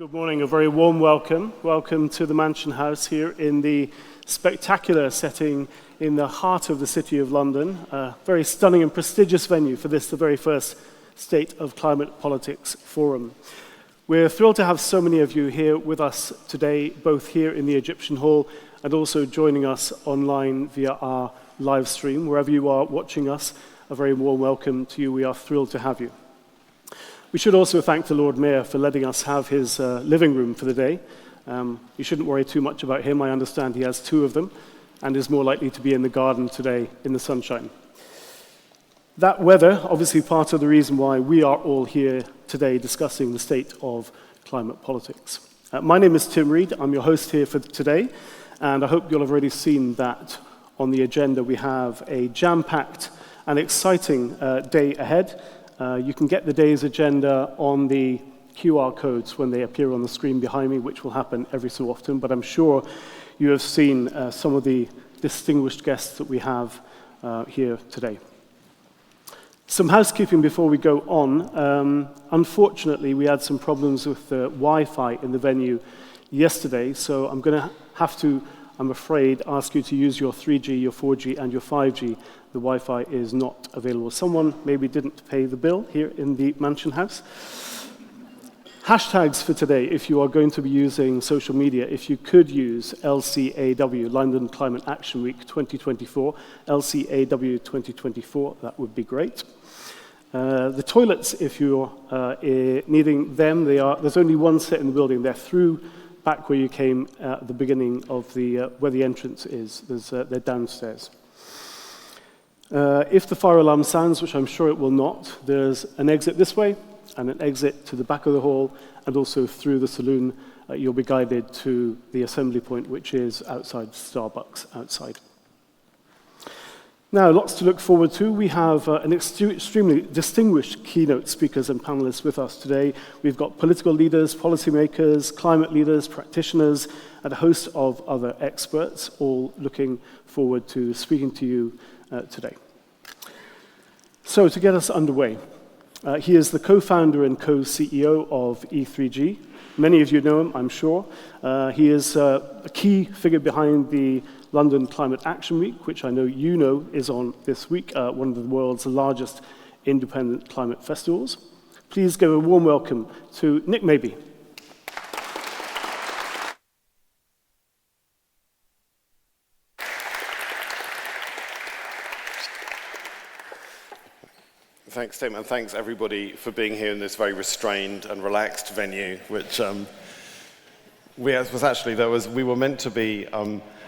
Good morning, a very warm welcome. Welcome to the Mansion House here in the spectacular setting in the heart of the City of London. A very stunning and prestigious venue for this, the very first State of Climate Politics Forum. We're thrilled to have so many of you here with us today, both here in the Egyptian Hall and also joining us online via our live stream. Wherever you are watching us, a very warm welcome to you. We are thrilled to have you. We should also thank the Lord Mayor for letting us have his living room for the day. You shouldn't worry too much about him. I understand he has two of them and is more likely to be in the garden today in the sunshine. That weather, obviously part of the reason why we are all here today discussing the state of climate politics. My name is Tim Reid. I'm your host here for today, and I hope you'll have already seen that on the agenda. We have a jam-packed and exciting day ahead. You can get the day's agenda on the QR codes when they appear on the screen behind me, which will happen every so often, but I'm sure you have seen some of the distinguished guests that we have here today. Some housekeeping before we go on. Unfortunately, we had some problems with the Wi-Fi in the venue yesterday, so I'm going to have to, I'm afraid, ask you to use your 3G, your 4G, and your 5G. The Wi-Fi is not available. Someone maybe didn't pay the bill here in the Mansion House. Hashtags for today, if you are going to be using social media, if you could use LCAW, London Climate Action Week 2024, LCAW 2024, that would be great. The toilets, if you're needing them, there's only one set in the building. They're through back where you came at the beginning of where the entrance is. They're downstairs. If the fire alarm sounds, which I'm sure it will not, there's an exit this way and an exit to the back of the hall, and also through the saloon. You'll be guided to the assembly point, which is outside Starbucks outside. Now, lots to look forward to. We have an extremely distinguished keynote speakers and panelists with us today. We've got political leaders, policymakers, climate leaders, practitioners, and a host of other experts, all looking forward to speaking to you today. So, to get us underway, he is the co-founder and co-CEO of E3G. Many of you know him, I'm sure. He is a key figure behind the London Climate Action Week, which I know you know is on this week, one of the world's largest independent climate festivals. Please give a warm welcome to Nick Mabey. Thanks, Tim, and thanks everybody for being here in this very restrained and relaxed venue, which we were meant to be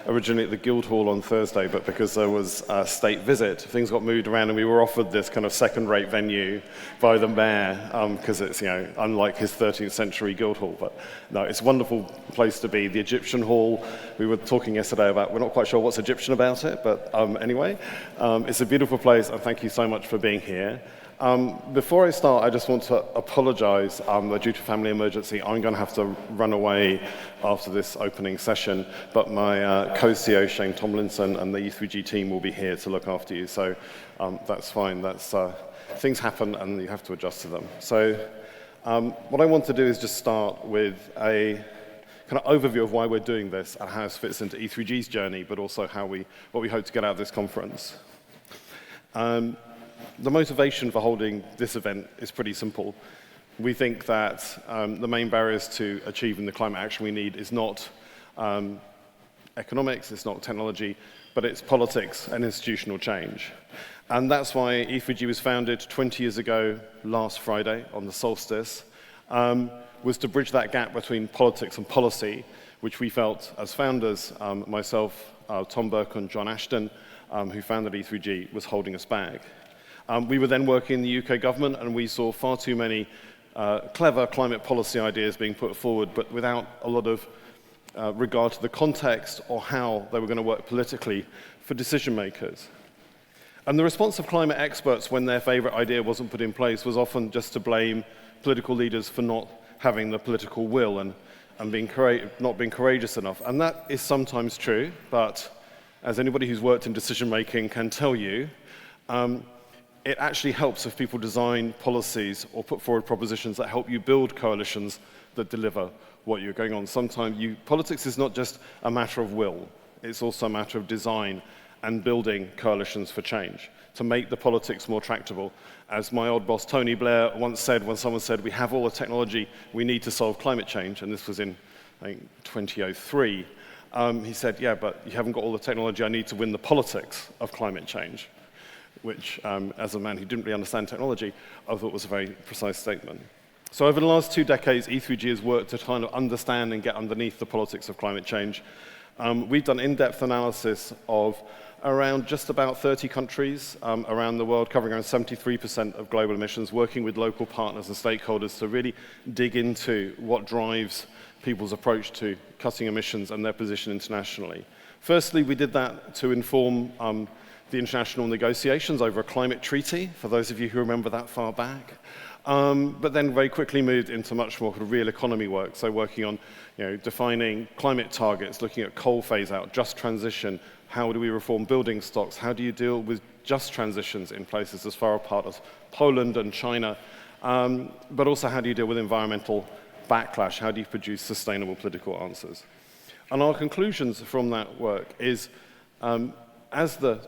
originally at the Guildhall on Thursday, but because there was a state visit, things got moved around, and we were offered this kind of second-rate venue by the mayor because it's, unlike his 13th century Guildhall. But no, it's a wonderful place to be. The Egyptian Hall, we were talking yesterday about, we're not quite sure what's Egyptian about it, but anyway, it's a beautiful place, and thank you so much for being here. Before I start, I just want to apologize. Due to family emergency, I'm going to have to run away after this opening session, but my co-CEO, Shane Tomlinson, and the E3G team will be here to look after you, so that's fine. Things happen, and you have to adjust to them. So what I want to do is just start with a kind of overview of why we're doing this and how it fits into E3G's journey, but also what we hope to get out of this conference. The motivation for holding this event is pretty simple. We think that the main barriers to achieving the climate action we need is not economics, it's not technology, but it's politics and institutional change. And that's why E3G was founded 20 years ago last Friday on the solstice, was to bridge that gap between politics and policy, which we felt as founders, myself, Tom Burke and John Ashton, who founded E3G, was holding us back. We were then working in the UK government, and we saw far too many clever climate policy ideas being put forward, but without a lot of regard to the context or how they were going to work politically for decision makers. And the response of climate experts when their favorite idea wasn't put in place was often just to blame political leaders for not having the political will and not being courageous enough. And that is sometimes true, but as anybody who's worked in decision making can tell you, it actually helps if people design policies or put forward propositions that help you build coalitions that deliver what you're going on. Sometimes politics is not just a matter of will, it's also a matter of design and building coalitions for change to make the politics more tractable. As my old boss Tony Blair once said, when someone said, we have all the technology we need to solve climate change, and this was in, I think, 2003, he said, yeah, but you haven't got all the technology I need to win the politics of climate change, which, as a man who didn't really understand technology, I thought was a very precise statement. So over the last 2 decades, E3G has worked to kind of understand and get underneath the politics of climate change. We've done in-depth analysis of around just about 30 countries around the world, covering around 73% of global emissions, working with local partners and stakeholders to really dig into what drives people's approach to cutting emissions and their position internationally. Firstly, we did that to inform the international negotiations over a climate treaty, for those of you who remember that far back. But then very quickly moved into much more real economy work, so working on defining climate targets, looking at coal phase out, just transition, how do we reform building stocks, how do you deal with just transitions in places as far apart as Poland and China, but also how do you deal with environmental backlash, how do you produce sustainable political answers. And our conclusions from that work is, as the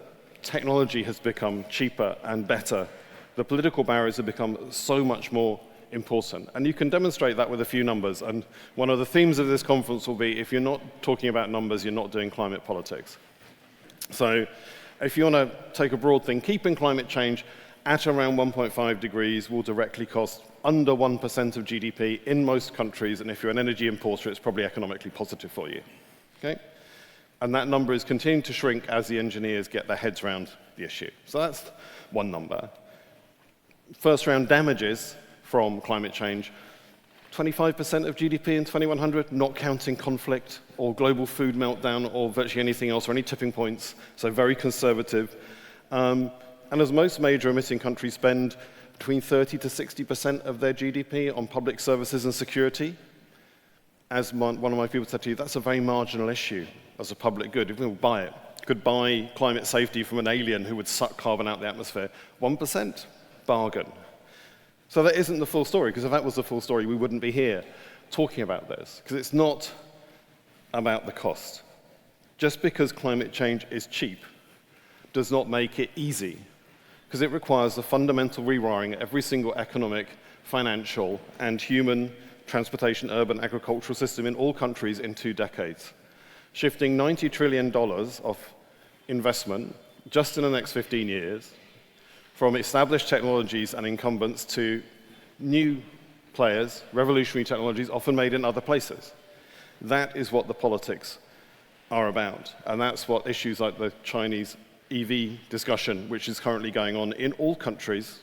technology has become cheaper and better, the political barriers have become so much more important. And you can demonstrate that with a few numbers. And one of the themes of this conference will be, if you're not talking about numbers, you're not doing climate politics. So if you want to take a broad thing, keeping climate change at around 1.5 degrees will directly cost under 1% of GDP in most countries. And if you're an energy importer, it's probably economically positive for you. Okay? And that number is continuing to shrink as the engineers get their heads around the issue. So that's one number. First round damages from climate change, 25% of GDP in 2100, not counting conflict or global food meltdown or virtually anything else or any tipping points, so very conservative. And as most major emitting countries spend between 30 to 60% of their GDP on public services and security, as one of my people said to you, that's a very marginal issue as a public good. If we would buy it, could buy climate safety from an alien who would suck carbon out of the atmosphere, 1%. Bargain. So that isn't the full story, because if that was the full story, we wouldn't be here talking about this, because it's not about the cost. Just because climate change is cheap does not make it easy, because it requires a fundamental rewiring of every single economic, financial, and human transportation, urban, agricultural system in all countries in 2 decades, shifting $90 trillion of investment just in the next 15 years, from established technologies and incumbents to new players, revolutionary technologies, often made in other places. That is what the politics are about. And that's what issues like the Chinese EV discussion, which is currently going on in all countries,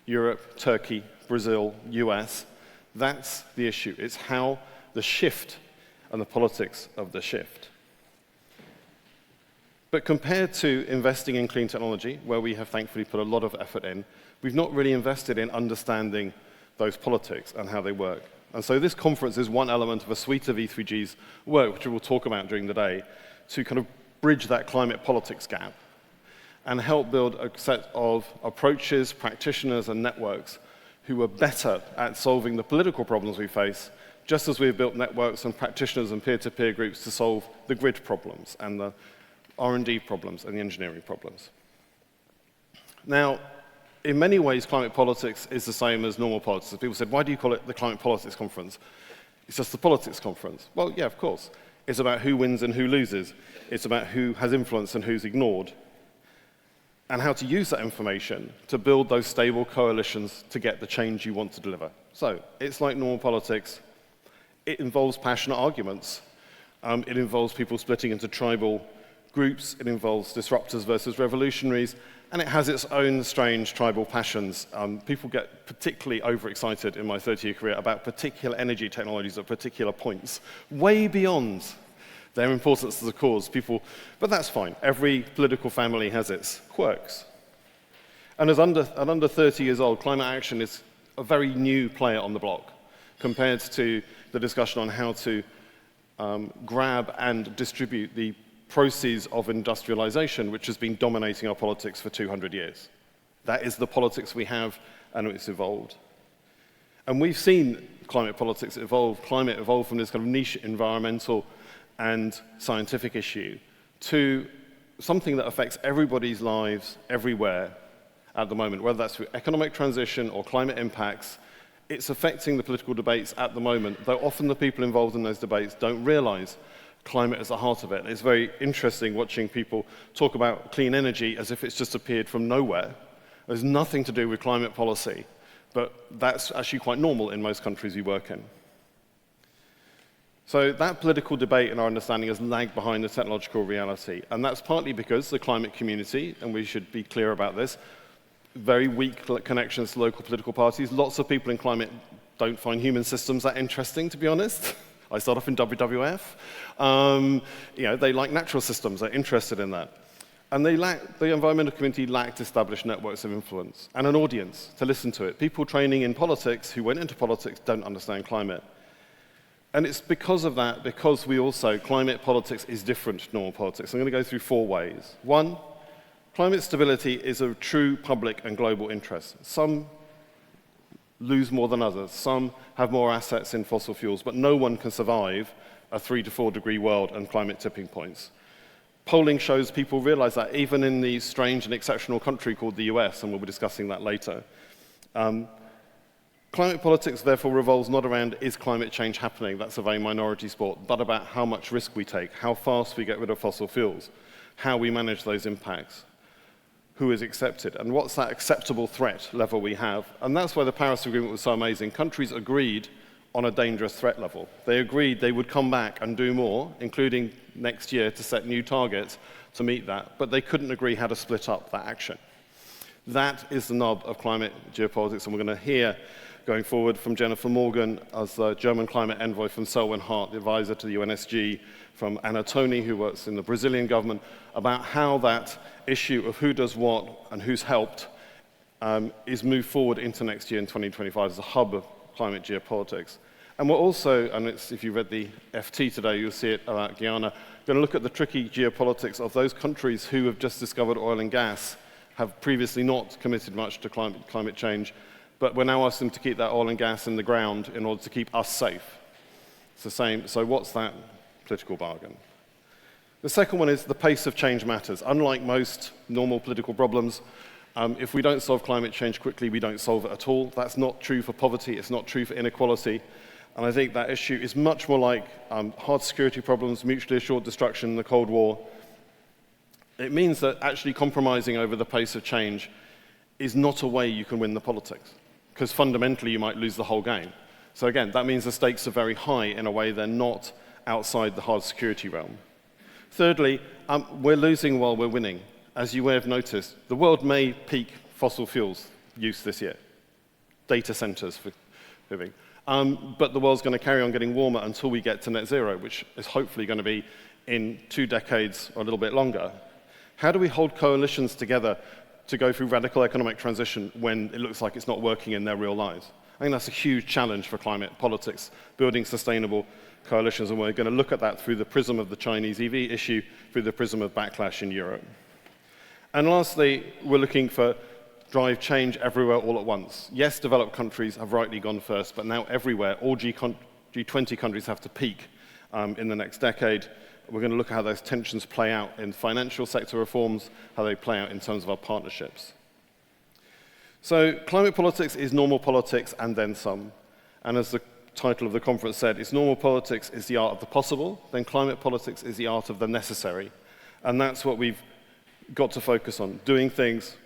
Europe, Turkey, Brazil, US, that's the issue. It's how the shift and the politics of the shift. But compared to investing in clean technology, where we have thankfully put a lot of effort in, we've not really invested in understanding those politics and how they work. And so this conference is one element of a suite of E3G's work, which we will talk about during the day, to kind of bridge that climate politics gap and help build a set of approaches, practitioners, and networks who are better at solving the political problems we face, just as we've built networks and practitioners and peer-to-peer groups to solve the grid problems and the R&D problems and the engineering problems. Now, in many ways, climate politics is the same as normal politics. People said, why do you call it the Climate Politics Conference? It's just the politics conference. Well, yeah, of course. It's about who wins and who loses. It's about who has influence and who's ignored, and how to use that information to build those stable coalitions to get the change you want to deliver. So, it's like normal politics. It involves passionate arguments. It involves people splitting into tribal groups, it involves disruptors versus revolutionaries, and it has its own strange tribal passions. People get particularly overexcited in my 30-year career about particular energy technologies at particular points, way beyond their importance to the cause. But that's fine. Every political family has its quirks. And under 30 years old, climate action is a very new player on the block compared to the discussion on how to grab and distribute the proceeds of industrialization, which has been dominating our politics for 200 years. That is the politics we have, and it's evolved. And we've seen climate politics evolved. Climate evolved from this kind of niche environmental and scientific issue to something that affects everybody's lives everywhere at the moment, whether that's through economic transition or climate impacts. It's affecting the political debates at the moment, though often the people involved in those debates don't realize climate is the heart of it. It's very interesting watching people talk about clean energy as if it's just appeared from nowhere. There's nothing to do with climate policy, but that's actually quite normal in most countries we work in. So that political debate and our understanding has lagged behind the technological reality, and that's partly because the climate community, and we should be clear about this, very weak connections to local political parties. Lots of people in climate don't find human systems that interesting, to be honest. I start off in WWF. They like natural systems, they're interested in that. And the environmental community lacked established networks of influence and an audience to listen to it. People training in politics who went into politics don't understand climate. And it's because of that, because climate politics is different to normal politics. I'm going to go through 4 ways. 1, climate stability is a true public and global interest. Some lose more than others. Some have more assets in fossil fuels, but no one can survive a 3 to 4 degree world and climate tipping points. Polling shows people realize that even in the strange and exceptional country called the US, and we'll be discussing that later. Climate politics, therefore, revolves not around is climate change happening, that's a very minority sport, but about how much risk we take, how fast we get rid of fossil fuels, how we manage those impacts, who is accepted, and what's that acceptable threat level we have. And that's why the Paris Agreement was so amazing. Countries agreed on a dangerous threat level. They agreed they would come back and do more, including next year to set new targets to meet that, but they couldn't agree how to split up that action. That is the nub of climate geopolitics, and we're going to hear going forward from Jennifer Morgan as the German climate envoy, from Selwyn Hart, the advisor to the UNSG, from Anna Toni, who works in the Brazilian government, about how that issue of who does what and who's helped is moved forward into next year in 2025 as a hub of climate geopolitics. And we're also, and if you read the FT today, you'll see it about Guyana, going to look at the tricky geopolitics of those countries who have just discovered oil and gas, have previously not committed much to climate change, but we're now asking them to keep that oil and gas in the ground in order to keep us safe. It's the same. So what's that political bargain? The second one is the pace of change matters. Unlike most normal political problems, if we don't solve climate change quickly, we don't solve it at all. That's not true for poverty. It's not true for inequality. And I think that issue is much more like hard security problems, mutually assured destruction in the Cold War. It means that actually compromising over the pace of change is not a way you can win the politics, because fundamentally you might lose the whole game. So again, that means the stakes are very high in a way they're not outside the hard security realm. Thirdly, we're losing while we're winning. As you may have noticed, the world may peak fossil fuels use this year, data centers for moving. But the world's going to carry on getting warmer until we get to net zero, which is hopefully going to be in 2 decades or a little bit longer. How do we hold coalitions together to go through radical economic transition when it looks like it's not working in their real lives? I think that's a huge challenge for climate politics, building sustainable coalitions, and we're going to look at that through the prism of the Chinese EV issue, through the prism of backlash in Europe. And lastly, we're looking for drive change everywhere all at once. Yes, developed countries have rightly gone first, but now everywhere, all G20 countries have to peak in the next decade. We're going to look at how those tensions play out in financial sector reforms, how they play out in terms of our partnerships. So climate politics is normal politics and then some. And as the title of the conference said, it's normal politics is the art of the possible, then climate politics is the art of the necessary. And that's what we've got to focus on, doing things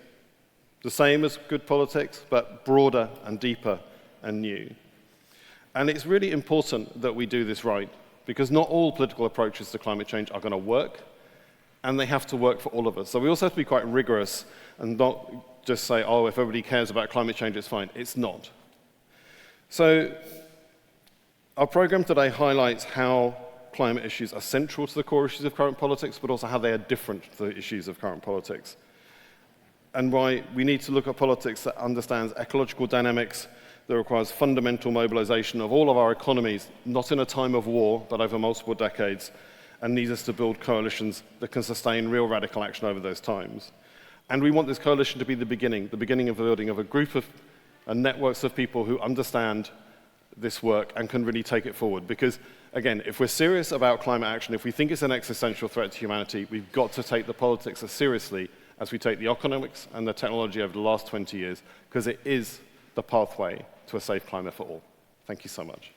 the same as good politics, but broader and deeper and new. And it's really important that we do this right, because not all political approaches to climate change are going to work, and they have to work for all of us. So we also have to be quite rigorous and not just say, oh, if everybody cares about climate change, it's fine. It's not. So our program today highlights how climate issues are central to the core issues of current politics, but also how they are different to the issues of current politics, and why we need to look at politics that understands ecological dynamics, that requires fundamental mobilization of all of our economies, not in a time of war, but over multiple decades, and needs us to build coalitions that can sustain real radical action over those times. And we want this coalition to be the beginning of the building of a group of networks of people who understand this work and can really take it forward. Because, again, if we're serious about climate action, if we think it's an existential threat to humanity, we've got to take the politics as seriously as we take the economics and the technology over the last 20 years, because it is the pathway to a safe climate for all. Thank you so much.